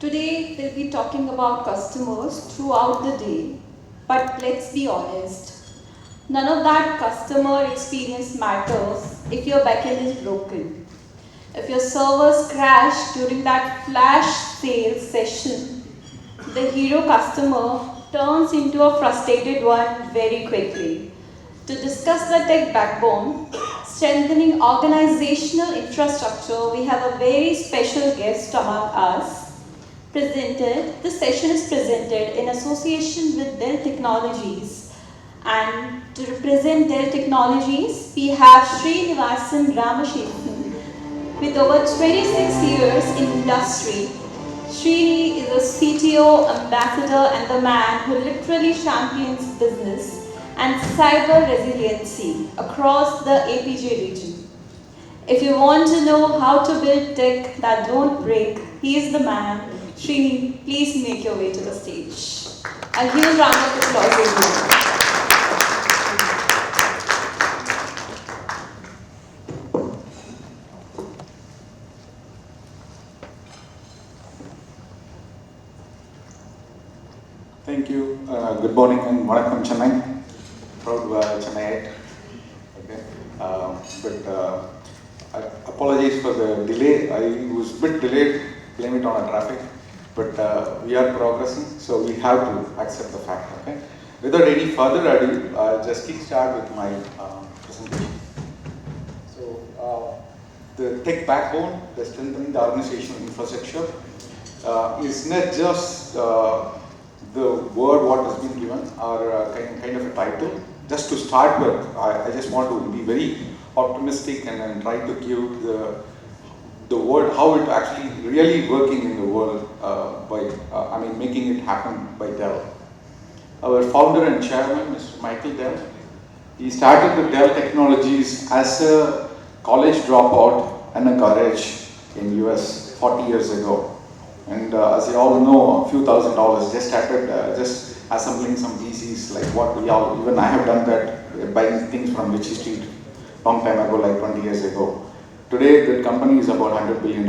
Today we'll be talking about customers throughout the day, but let's be honest, none of that customer experience matters if your backend is broken. If your servers crash during that flash sale session, the hero customer turns into a frustrated one very quickly. To discuss the tech backbone, strengthening organizational infrastructure, we have a very special guest among us. This session is presented in association with Dell Technologies. And to represent Dell Technologies, we have Srinivasan Ramashesan. With over 26 years in industry, Srini is a CTO ambassador and the man who literally champions business and cyber resiliency across the APJ region. If you want to know how to build tech that don't break, he is the man. Srini, please make your way to the stage. A huge round of applause is needed. Thank you. Good morning and welcome Chennai. Proud Chennai. Okay. I apologize for the delay. I was a bit delayed. Blame it on the traffic. But we are progressing, so we have to accept the fact. Okay. Without any further ado, I'll just kickstart with my presentation. So the tech backbone, the strengthening the organizational infrastructure, is not just the word what has been given or kind of a title. Just to start with, I just want to be very optimistic and try to give the word how it actually really working in the world by making it happen by Dell. Our founder and chairman, Mr. Michael Dell, he started the Dell Technologies as a college dropout in a garage in US 40 years ago. And as you all know, a few $1,000s, just started just assembling some PCs like what we all, even I have done that, buying things from Ritchie Street long time ago, like 20 years ago. Today, the company is about $100 billion,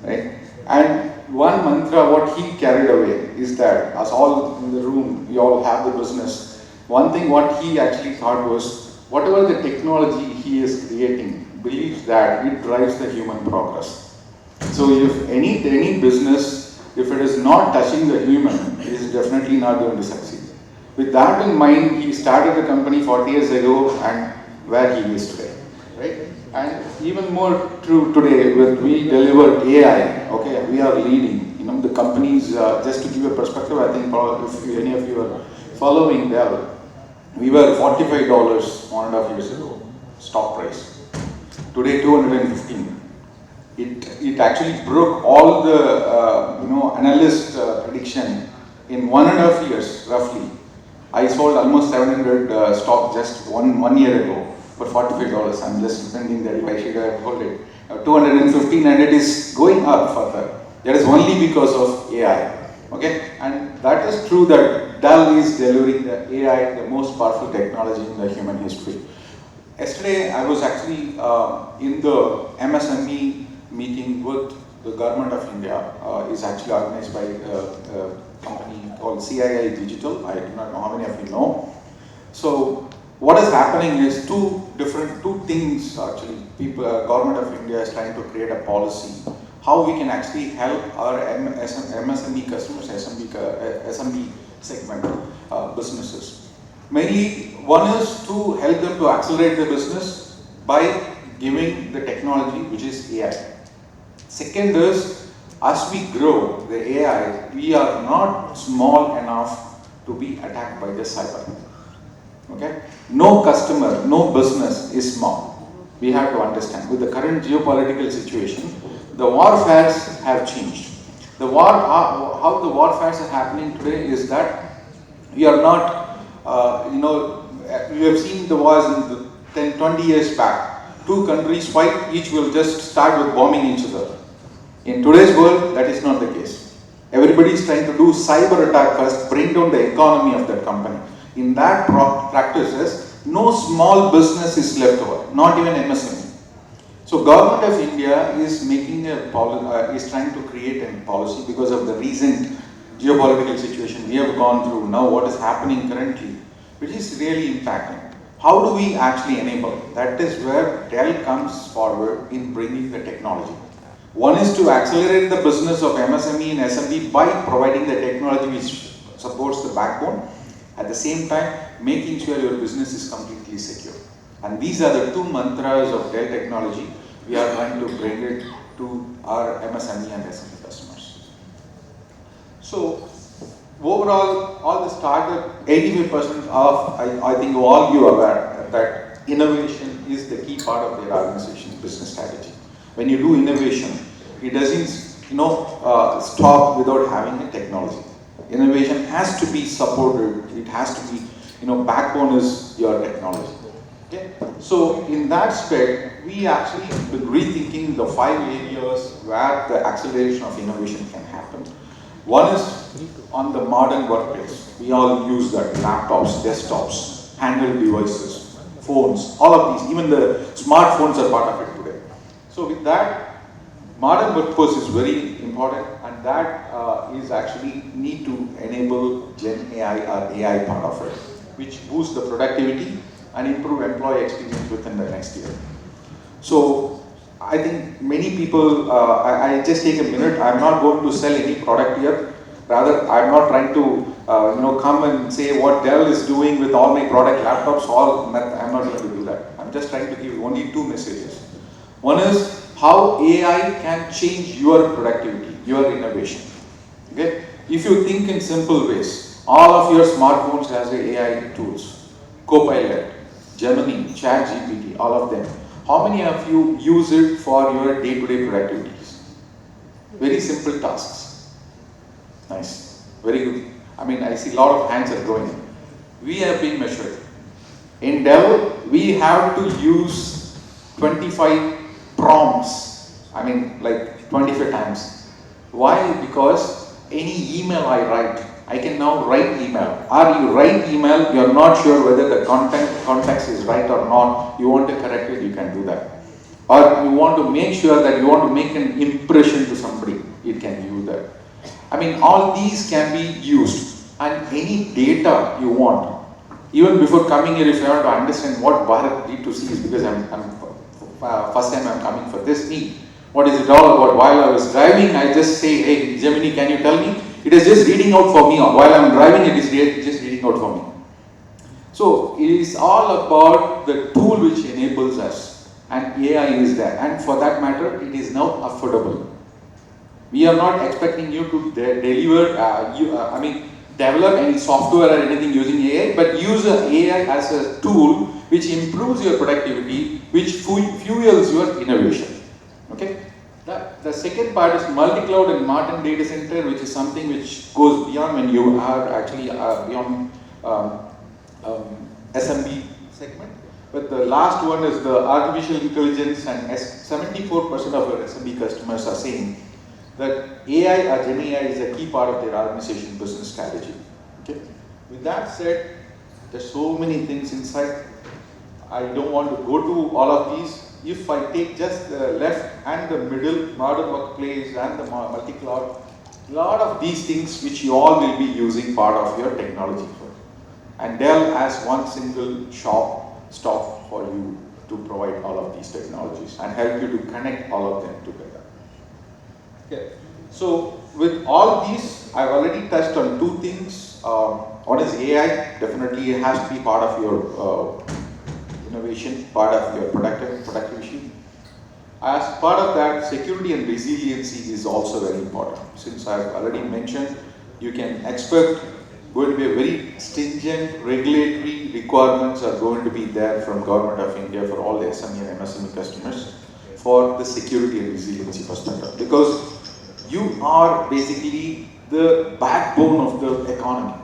right? And one mantra, what he carried away is that, as all in the room, we all have the business. One thing what he actually thought was, whatever the technology he is creating, believes that it drives the human progress. So if any business, if it is not touching the human, it is definitely not going to succeed. With that in mind, he started the company 40 years ago and where he is today, right? And even more true today, when we deliver AI, okay, we are leading. You know, the companies, just to give a perspective, I think if any of you are following Dell, we were $45 1.5 years ago, stock price. Today, 215. It actually broke all the analyst prediction in 1.5 years roughly. I sold almost 700 stock just one year ago for $45. I'm just depending that if I should have hold it 215, and it is going up further. That is only because of AI. Okay, and that is true that Dell is delivering the AI, the most powerful technology in the human history. Yesterday, I was actually in the MSME meeting with the government of India. Is actually organized by a company called CII Digital. I do not know how many of you know. So what is happening is two things actually. Government of India is trying to create a policy how we can actually help our MSME customers, SMB segment businesses. Mainly, one is to help them to accelerate their business by giving the technology, which is AI. Second is, as we grow the AI, we are not small enough to be attacked by the cyber. Okay? No customer, no business is small. We have to understand. With the current geopolitical situation, the warfares have changed. How the warfares are happening today is that we are not, we have seen the wars in the 10, 20 years back. Two countries fight, each will just start with bombing each other. In today's world, that is not the case. Everybody is trying to do cyber attack first, bring down the economy of that company. In that practices, no small business is left over, not even MSME. So government of India is making is trying to create a policy because of the recent geopolitical situation we have gone through, now what is happening currently, which is really impacting. How do we actually enable? That is where Dell comes forward in bringing the technology. One is to accelerate the business of MSME and SMB by providing the technology which supports the backbone, at the same time making sure your business is completely secure. And these are the two mantras of Dell technology we are trying to bring it to our MSME and SME customers. So overall, all the startup, 85% of, I think all you are aware that innovation is the key part of their organization's business strategy. When you do innovation, it doesn't stop without having a technology. Innovation has to be supported, it has to be, backbone is your technology. Okay? So in that aspect, we actually been rethinking the 5 areas where the acceleration of innovation can happen. One is on the modern workplace. We all use that, laptops, desktops, handheld devices, phones, all of these, even the smartphones are part of it today. So with that, modern workforce is very important, and that is actually need to enable Gen AI or AI part of it, which boosts the productivity and improve employee experience within the next year. So I think many people, I just take a minute, I'm not going to sell any product here. Rather, I'm not trying to come and say what Dell is doing with all my product laptops, I'm not going to do that. I'm just trying to give only 2 messages. One is how AI can change your productivity, your innovation. Okay? If you think in simple ways, all of your smartphones has the AI tools, Copilot, Gemini, ChatGPT, all of them. How many of you use it for your day-to-day productivities? Very simple tasks. Nice. Very good. I mean, I see a lot of hands are going. We have been measured. In Dell, we have to use 25 prompts. I mean, like 25 times. Why? Because any email I write, I can now write email. Or you write email, you're not sure whether the context is right or not, you want to correct it, you can do that. Or you want to make sure that you want to make an impression to somebody, it can do that. I mean, all these can be used, and any data you want. Even before coming here, if you want to understand what Bharat D2C is, because I'm first time I'm coming for this meet, what is it all about? While I was driving, I just say, hey, Gemini, can you tell me? It is just reading out for me. While I'm driving, it is just reading out for me. So it is all about the tool which enables us, and AI is there. And for that matter, it is now affordable. We are not expecting you to deliver, develop any software or anything using AI, but use AI as a tool which improves your productivity, which fuels your innovation. Okay? The second part is multi-cloud and modern data center, which is something which goes beyond when you are actually beyond SMB segment. But the last one is the artificial intelligence, and 74% of our SMB customers are saying that AI or Gen AI is a key part of their organization business strategy. Okay? With that said, there's so many things inside. I don't want to go to all of these. If I take just the left and the middle, modern workplace and the multi-cloud, a lot of these things which you all will be using part of your technology for. And Dell has one single stop for you to provide all of these technologies and help you to connect all of them together. Okay. So with all these, I've already touched on 2 things. One is AI, definitely it has to be part of your innovation, part of your productivity. As part of that, security and resiliency is also very important. Since I've already mentioned, you can expect going to be a very stringent regulatory requirements are going to be there from Government of India for all the SME and MSME customers for the security and resiliency perspective. Because you are basically the backbone of the economy.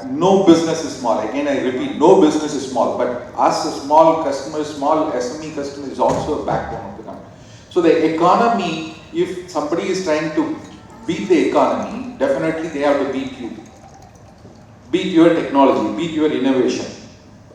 No business is small. Again, I repeat, no business is small. But us, a small customer, small SME customer is also a backbone of the company. So the economy, if somebody is trying to beat the economy, definitely they have to beat you. Beat your technology, beat your innovation.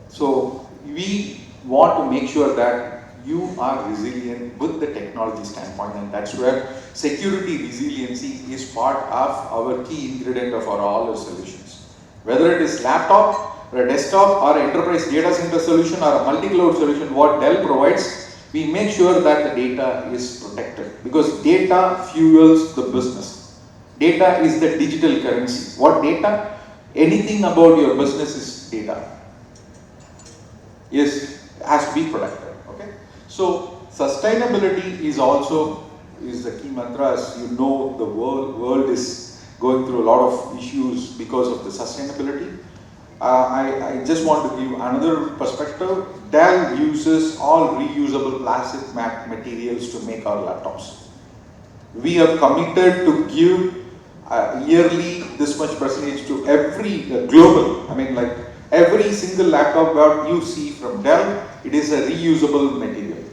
So we want to make sure that you are resilient with the technology standpoint, and that's where security resiliency is part of our key ingredient of all our solutions. Whether it is laptop or a desktop or enterprise data center solution or a multi-cloud solution, what Dell provides, we make sure that the data is protected, because data fuels the business. Data is the digital currency. What data? Anything about your business is data. Has to be protected. Okay. So sustainability is also the key mantra. As you know, the world is going through a lot of issues because of the sustainability. I just want to give another perspective. Dell uses all reusable plastic materials to make our laptops. We are committed to give yearly this much percentage to every global. I mean, like every single laptop that you see from Dell, it is a reusable material.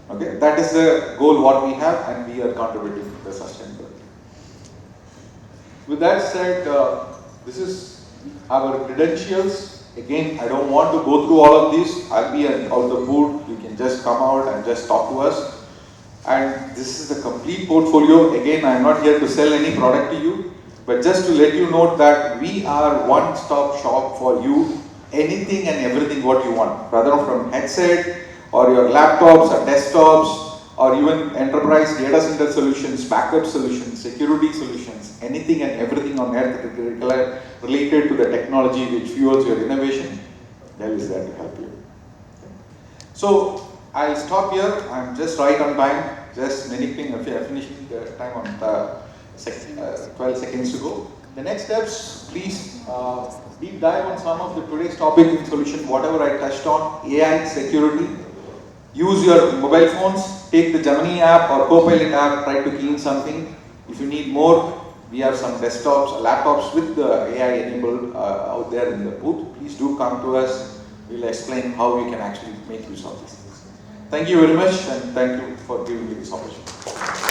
Okay, that is the goal what we have, and we are contributing to the sustainability. With that said, this is our credentials. Again, I don't want to go through all of these. I'll be out the booth. You can just come out and just talk to us. And this is the complete portfolio. Again, I'm not here to sell any product to you, but just to let you know that we are one-stop shop for you. Anything and everything what you want, rather from headset or your laptops or desktops or even enterprise data center solutions, backup solutions, security solutions, anything and everything on earth related to the technology which fuels your innovation, Dell is there to help you. So I'll stop here. I'm just right on time, just finishing the time on 12 seconds to go. The next steps, please deep dive on some of the today's topic in solution, whatever I touched on, AI, security. Use your mobile phones, take the Gemini app or Copilot app, try to key in something. If you need more, we have some desktops, laptops with the AI enabled out there in the booth. Please do come to us. We'll explain how we can actually make use of these things. Thank you very much, and thank you for giving me this opportunity.